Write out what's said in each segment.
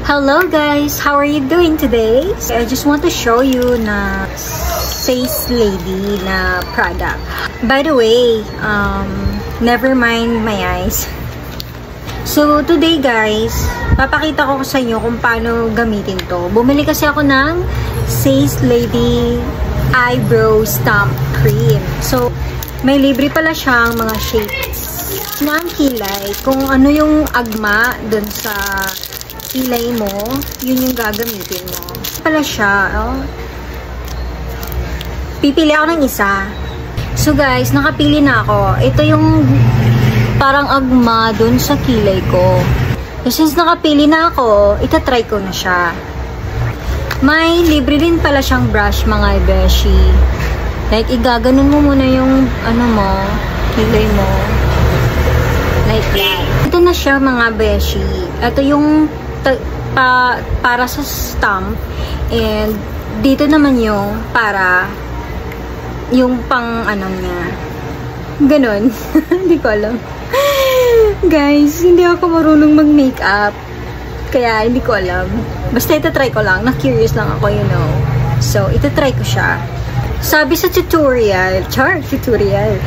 Hello guys, how are you doing today? I just want to show you na Face Lady na product. By the way, never mind my eyes. So today guys, papakita ko sa inyo kung paano gamitin to. Bumili kasi ako ng Face Lady Eyebrow Stamp Cream. So may libre pala siyang mga shades ng kilay. Kung ano yung agma dun sa kilay mo, yun yung gagamitin mo. Pala siya, oh. Pipili ako ng isa. So guys, nakapili na ako. Ito yung parang agma dun sa kilay ko. So since nakapili na ako, itatry ko na siya. May libre din pala siyang brush mga beshi. Like, igaganon mo muna yung ano mo, kilay mo. Like that. Ito na siya mga beshi. Ito yung para sa stamp, and dito naman yung para yung pang ano niya, ganon. Hindi ko alam guys, hindi ako marunong mag makeup kaya hindi ko alam, basta itatry ko lang, na curious lang ako, you know, so itatry ko siya. Sabi sa tutorial, tutorial,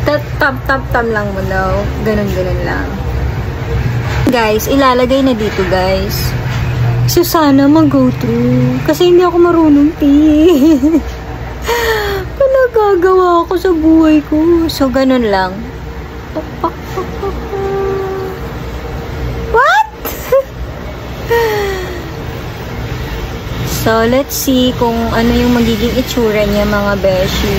tap lang mo daw, ganon lang guys, ilalagay na dito guys. So sana mag-go through. Kasi hindi ako marunong nagagawa ako sa buhay ko. So ganun lang. What? So let's see kung ano yung magiging itsura niya mga beshi.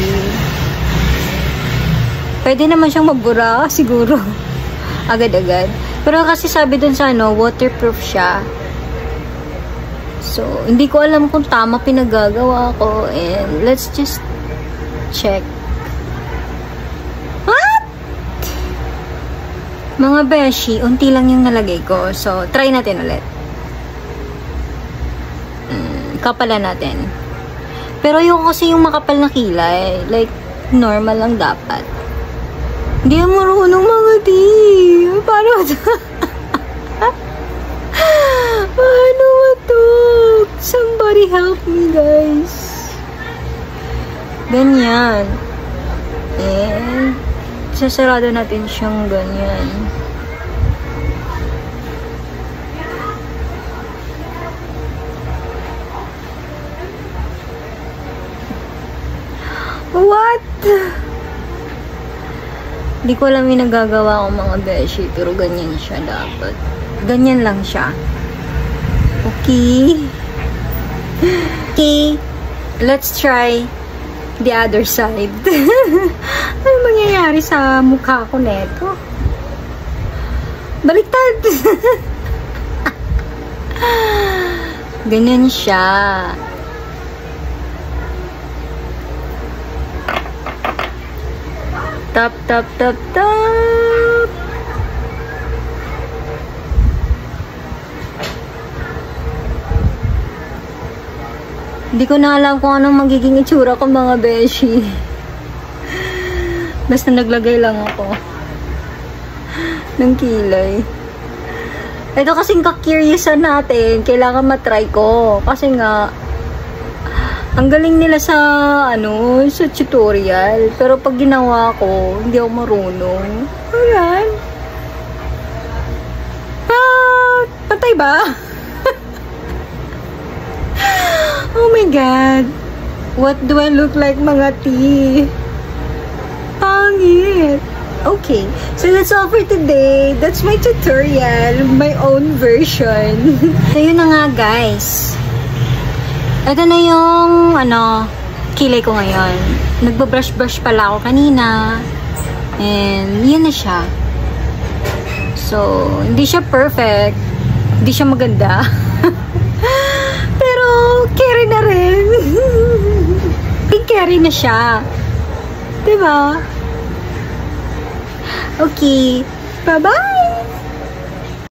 Pwede naman siyang magbura siguro. Agad-agad. Pero kasi sabi dun sa ano, waterproof siya. So, hindi ko alam kung tama pinagagawa ko. And let's just check. What? Mga beshi, unti lang yung nalagay ko. So, try natin ulit. Kapalan natin. Pero yung kasi yung makapal na kilay, like, normal lang dapat. Hindi mo marunong mga di. Paano ito? Paano ito? Somebody help me, guys. Ganyan. And, sasarado natin siyang ganyan. What? Hindi ko alam yung nagagawa ko mga beshi, pero ganyan siya dapat. Ganyan lang siya. Okay. Okay. Let's try the other side. Ano mangyayari sa mukha ko neto? Baliktad. Ganyan siya. Tap. Hindi ko na alam kung anong magiging itsura ko mga beshi. Basta naglagay lang ako ng kilay. Ito kasing ka-curiousan natin. Kailangan matry ko. Kasi nga, ang galing nila sa sa tutorial. Pero pag ginawa ko, hindi ako marunong. Ayan. Patay ba? Oh my God. What do I look like mga tea? Pangit. Okay. So that's all for today. That's my tutorial. My own version. So yun na nga guys. Ito na yung, kilay ko ngayon. Nagbabrush-brush pala ako kanina. And, yun na siya. So, hindi siya perfect. Hindi siya maganda. Pero, carry na rin. Carry na siya. Diba? Okay. Bye-bye!